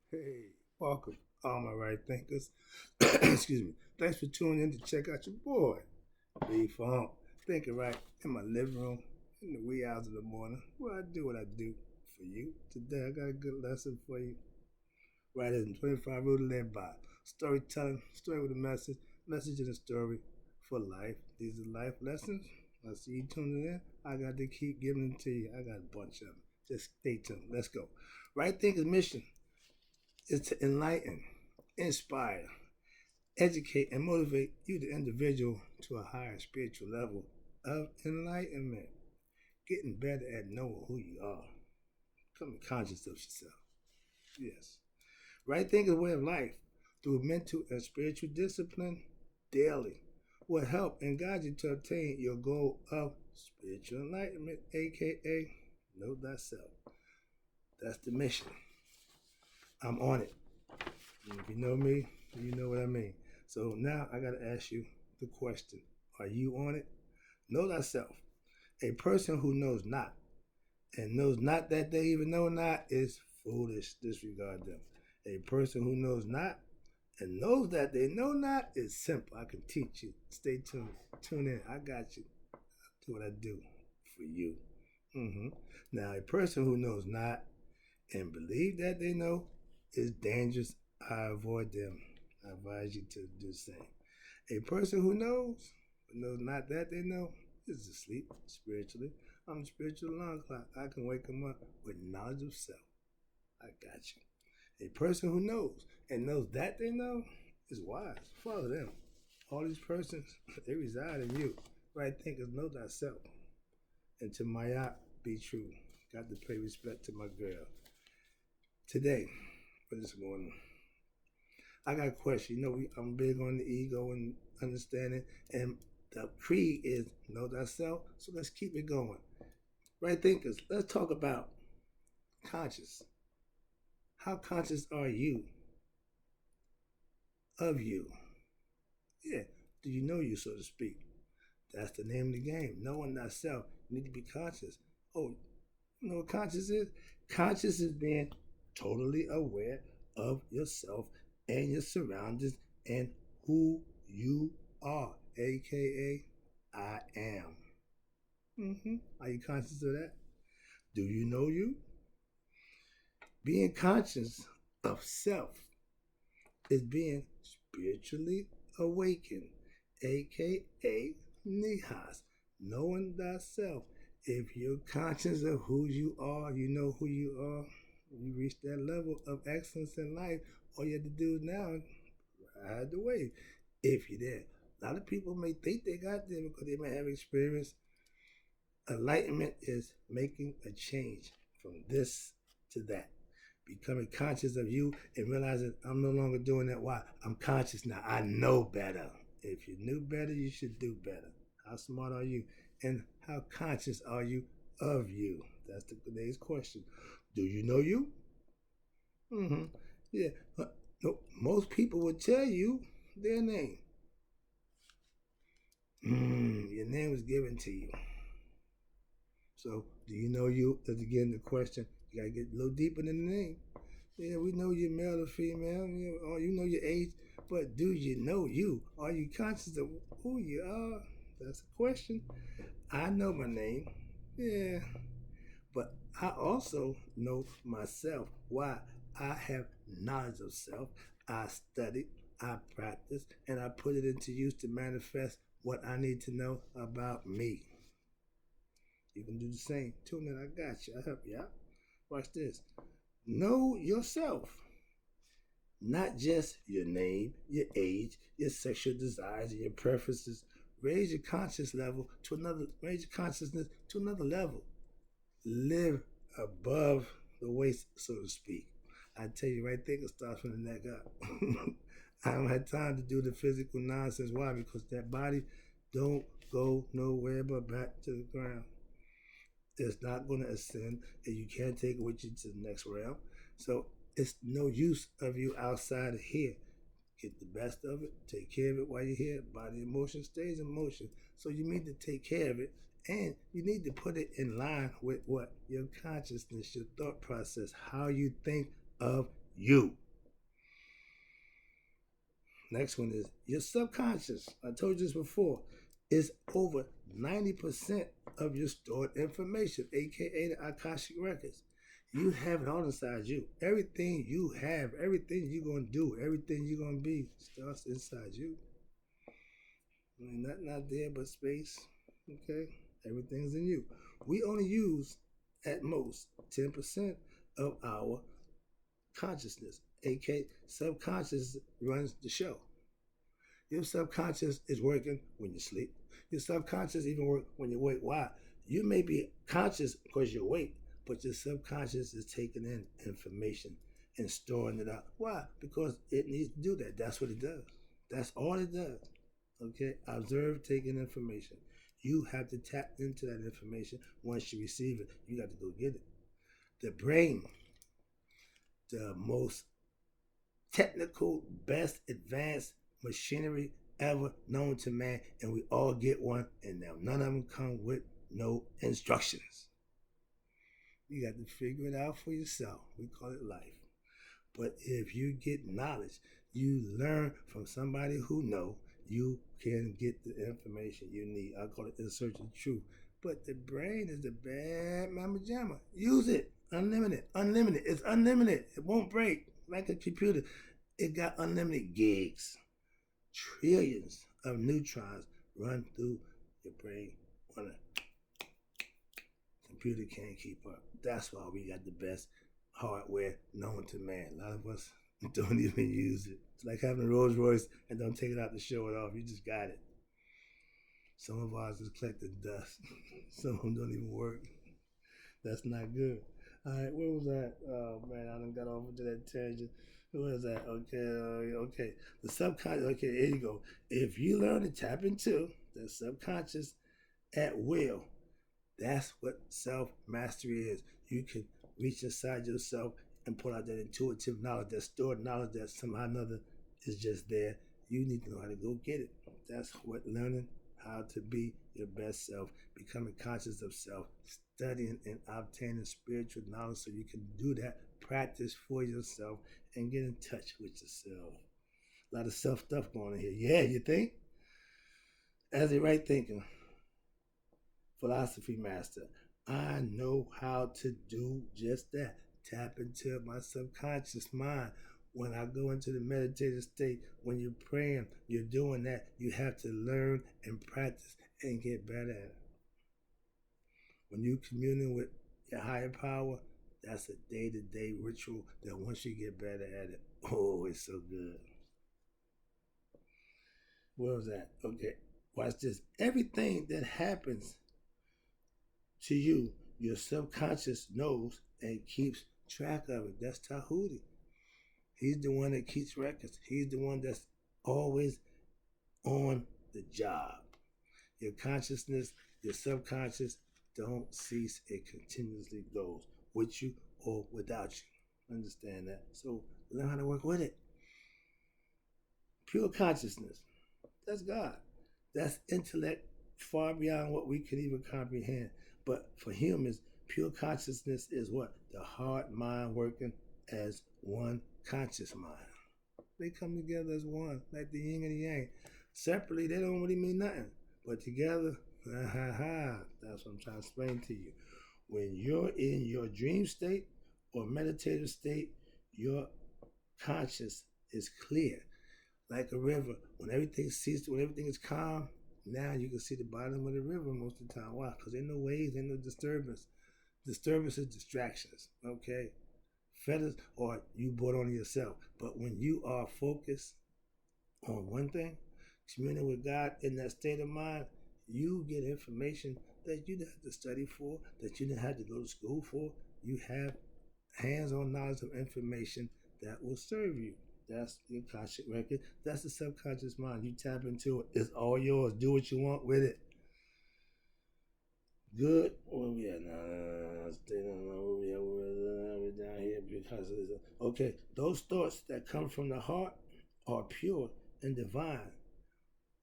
Hey, welcome, all my right thinkers. Excuse me. Thanks for tuning in to check out your boy, B Funk. Thinking right in my living room in the wee hours of the morning. Well, I do what I do for you. Today, I got a good lesson for you. Right in 25 Rule to Live By. Storytelling, story with a message, message in a story for life. These are life lessons. I see you tuning in. I got to keep giving them to you. I got a bunch of them. Just stay tuned. Let's go. Right Thinker's mission is to enlighten, inspire, educate, and motivate you, the individual, to a higher spiritual level of enlightenment. Getting better at knowing who you are, becoming conscious of yourself. Yes. Right thinking is a way of life through mental and spiritual discipline daily will help and guide you to obtain your goal of spiritual enlightenment, aka know thyself. That's the mission. I'm on it. And if you know me, you know what I mean. So now I got to ask you the question: are you on it? Know thyself. A person who knows not and knows not that they even know not is foolish. Disregard them. A person who knows not and knows that they know not is simple. I can teach you. Stay tuned. Tune in. I got you. Do what I do for you. Mm-hmm. Now, a person who knows not and believe that they know is dangerous. I avoid them. I advise you to do the same. A person who knows, but knows not that they know, is asleep spiritually. I'm a spiritual alarm clock. I can wake them up with knowledge of self. I got you. A person who knows and knows that they know is wise. Follow them. All these persons, they reside in you. Right thinkers know thyself. And to my yacht, be true. Got to pay respect to my girl. Today, for this morning, I got a question. I'm big on the ego and understanding, and the creed is know thyself. So let's keep it going. Right thinkers, let's talk about conscious. How conscious are you of you? Yeah. Do you know you, so to speak? That's the name of the game. Knowing thyself. You need to be conscious. Oh, you know what conscious is? Conscious is being totally aware of yourself and your surroundings and who you are, aka I am. Are you conscious of that? Do you know you? Being conscious of self is being spiritually awakened, aka Nihas, knowing thyself. If you're conscious of who you are, you know who you are, you reach that level of excellence in life, all you have to do now is ride the wave. If you're there. A lot of people may think they got there because they may have experience. Enlightenment is making a change from this to that. Becoming conscious of you and realizing I'm no longer doing that. Why? I'm conscious now. I know better. If you knew better, you should do better. How smart are you? And how conscious are you of you? That's today's question. Do you know you? Mm-hmm. Yeah. No, most people would tell you their name. Your name was given to you. So, do you know you? That's again the question. You gotta get a little deeper than the name. Yeah, we know you're male or female, or you know your age, but do you know you? Are you conscious of who you are? That's the question. I know my name, yeah, but I also know myself. Why? I have knowledge of self. I studied, I practiced, and I put it into use to manifest what I need to know about me. You can do the same. Tune in, I got you. I help you out. Watch this. Know yourself. Not just your name, your age, your sexual desires, and your preferences. Raise your conscious level to another. Raise your consciousness to another level. Live above the waist, so to speak. I tell you right there, it starts from the neck up. I don't have time to do the physical nonsense. Why? Because that body don't go nowhere but back to the ground. It's not going to ascend, and you can't take it with you to the next realm. So it's no use of you outside of here. Get the best of it, take care of it while you're here. Body emotion stays in motion. So you need to take care of it, and you need to put it in line with what? Your consciousness, your thought process, how you think of you. Next one is your subconscious. I told you this before. Is over 90% of your stored information, aka the Akashic Records. You have it all inside you. Everything you have, everything you're going to do, everything you're going to be starts inside you. I mean, nothing out there but space. Okay? Everything's in you. We only use, at most, 10% of our consciousness. aka subconscious runs the show. Your subconscious is working when you sleep. Your subconscious even work when you wake. Why? You may be conscious because you're awake, but your subconscious is taking in information and storing it out. Why? Because it needs to do that. That's what it does. That's all it does. Okay? Observe taking information. You have to tap into that information once you receive it. You got to go get it. The brain, the most technical, best advanced machinery ever known to man, and we all get one, and now none of them come with no instructions. You got to figure it out for yourself. We call it life. But if you get knowledge, you learn from somebody who know, you can get the information you need. I call it in search of truth. But the brain is the bad mama jamma. Use it. Unlimited. Unlimited. It's unlimited. It won't break like a computer. It got unlimited gigs. Trillions of neutrons run through your brain on a computer can't keep up. That's why we got the best hardware known to man. A lot of us don't even use it. It's like having a Rolls Royce and don't take it out to show it off. You just got it. Some of ours is collecting dust. Some of them don't even work. That's not good. All right, where was that? Oh man, I done got off into that tangent. What is that? Okay. The subconscious. Okay, here you go. If you learn to tap into the subconscious at will, that's what self mastery is. You can reach inside yourself and pull out that intuitive knowledge, that stored knowledge that somehow or another is just there. You need to know how to go get it. That's what learning how to be your best self, becoming conscious of self, studying and obtaining spiritual knowledge so you can do that, practice for yourself, and get in touch with yourself. A lot of self stuff going on here. Yeah, you think? As a right thinker, philosophy master, I know how to do just that. Tap into my subconscious mind. When I go into the meditative state, when you're praying, you're doing that. You have to learn and practice and get better at it. When you're communing with your higher power, that's a day-to-day ritual that once you get better at it, oh, it's so good. Where was that? Okay, watch this. Everything that happens to you, your subconscious knows and keeps track of it. That's Tahuti. He's the one that keeps records. He's the one that's always on the job. Your consciousness, your subconscious don't cease. It continuously goes with you or without you. Understand that? So learn how to work with it. Pure consciousness. That's God. That's intellect far beyond what we could even comprehend. But for humans, pure consciousness is what? The heart mind working as one conscious mind. They come together as one, like the yin and the yang. Separately, they don't really mean nothing. But together, that's what I'm trying to explain to you. When you're in your dream state or meditative state, your conscious is clear. Like a river. When everything ceases, when everything is calm, now you can see the bottom of the river most of the time. Why? Because there's no waves, there's no disturbance. Disturbance is distractions, okay? Feathers, or you brought on yourself. But when you are focused on one thing, communing with God in that state of mind, you get information that you didn't have to study for, that you didn't have to go to school for. You have hands-on knowledge of information that will serve you. That's your Akashic record. That's the subconscious mind. You tap into it. It's all yours. Do what you want with it. Good. Where we at now? We're down here because okay. Those thoughts that come from the heart are pure and divine.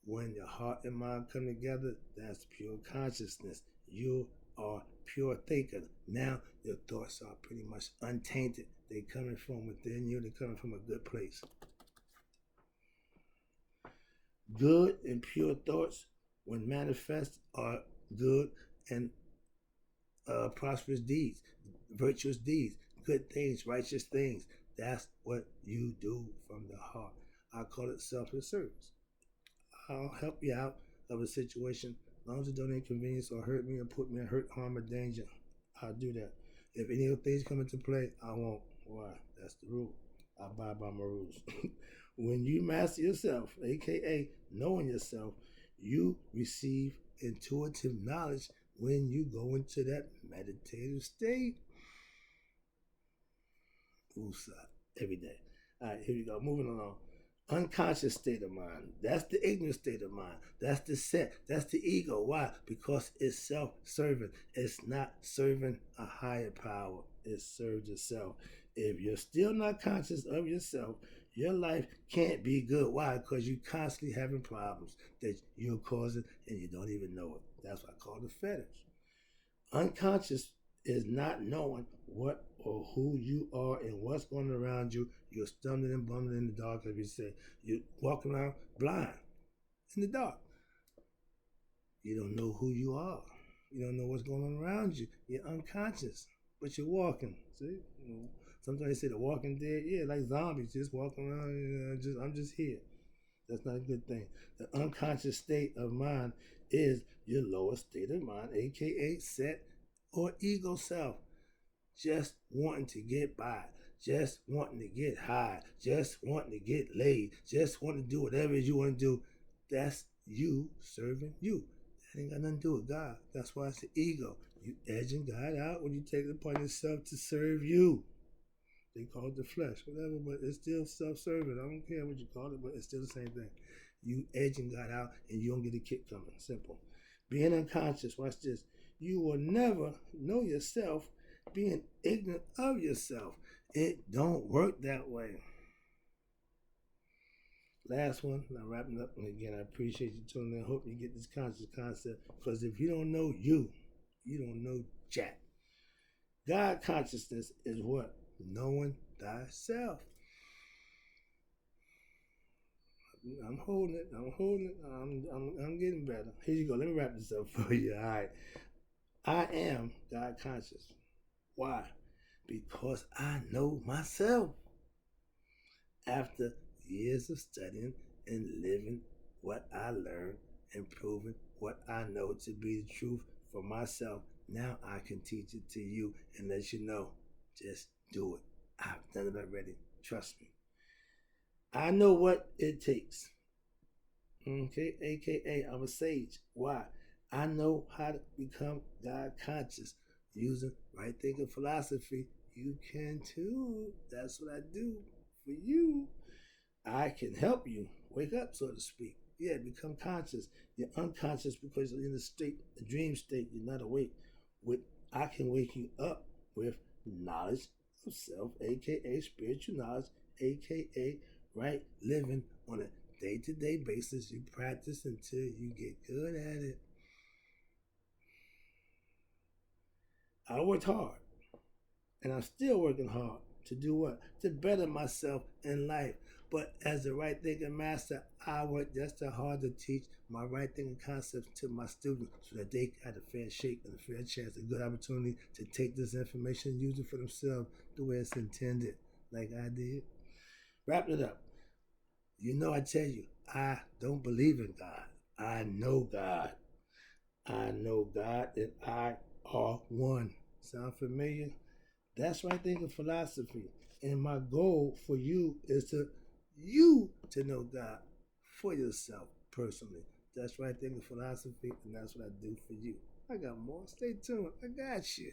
When your heart and mind come together, that's pure consciousness. You are pure thinkers. Now your thoughts are pretty much untainted. They're coming from within you. They're coming from a good place. Good and pure thoughts, when manifest, are good and prosperous deeds, virtuous deeds, good things, righteous things. That's what you do from the heart. I call it selfless service. I'll help you out of a situation as long as it don't inconvenience or hurt me or put me in hurt, harm, or danger. I'll do that. If any of things come into play, I won't. Why? That's the rule. I abide by my rules. When you master yourself, aka knowing yourself, you receive intuitive knowledge when you go into that meditative state. Woosah, every day. All right, here we go. Moving along. Unconscious state of mind. That's the ignorant state of mind. That's the set. That's the ego. Why? Because it's self-serving. It's not serving a higher power. It serves itself. If you're still not conscious of yourself, your life can't be good. Why? Because you're constantly having problems that you're causing and you don't even know it. That's what I call the fetters. Unconscious is not knowing what or who you are and what's going around you. You're stumbling and bumbling in the dark, as we say. You're walking around blind in the dark. You don't know who you are. You don't know what's going on around you. You're unconscious, but you're walking. See? Sometimes they say the walking dead. Yeah, like zombies, just walking around. I'm just here. That's not a good thing. The unconscious state of mind is your lowest state of mind, aka set or ego self. Just wanting to get by, just wanting to get high, just wanting to get laid, just wanting to do whatever you want to do. That's you serving you. That ain't got nothing to do with God. That's why it's the ego. You edging God out when you take it upon yourself to serve you. They call it the flesh, whatever, but it's still self-serving. I don't care what you call it, but it's still the same thing. You edging God out and you don't get a kick coming. Simple. Being unconscious, watch this. You will never know yourself being ignorant of yourself. It don't work that way. Last one, I'm wrapping up, and again, I appreciate you tuning in. I hope you get this conscious concept, because if you don't know you don't know jack. God consciousness is what? Knowing thyself. I'm holding it. I'm getting better. Here you go. Let me wrap this up for you. All right. I am God conscious. Why? Because I know myself. After years of studying and living what I learned and proving what I know to be the truth for myself, now I can teach it to you and let you know. Just do it. I've done it already. Trust me. I know what it takes. Okay, aka I'm a sage. Why? I know how to become God conscious using right thinking philosophy. You can too. That's what I do for you. I can help you wake up, so to speak. Yeah, become conscious. You're unconscious because you're in a dream state. You're not awake. I can wake you up with knowledge of self, aka spiritual knowledge, aka right living on a day-to-day basis. You practice until you get good at it. I worked hard, and I'm still working hard to do what? To better myself in life. But as a right thinking master, I work just as hard to teach my right thinking concepts to my students so that they got a fair shake and a fair chance, a good opportunity to take this information and use it for themselves the way it's intended, like I did. Wrapping it up. You know, I tell you, I don't believe in God. I know God. I know God and I are one. Sound familiar? That's right thinking philosophy. And my goal for you is to know God for yourself personally. That's right thinking philosophy, and that's what I do for you. I got more. Stay tuned. I got you.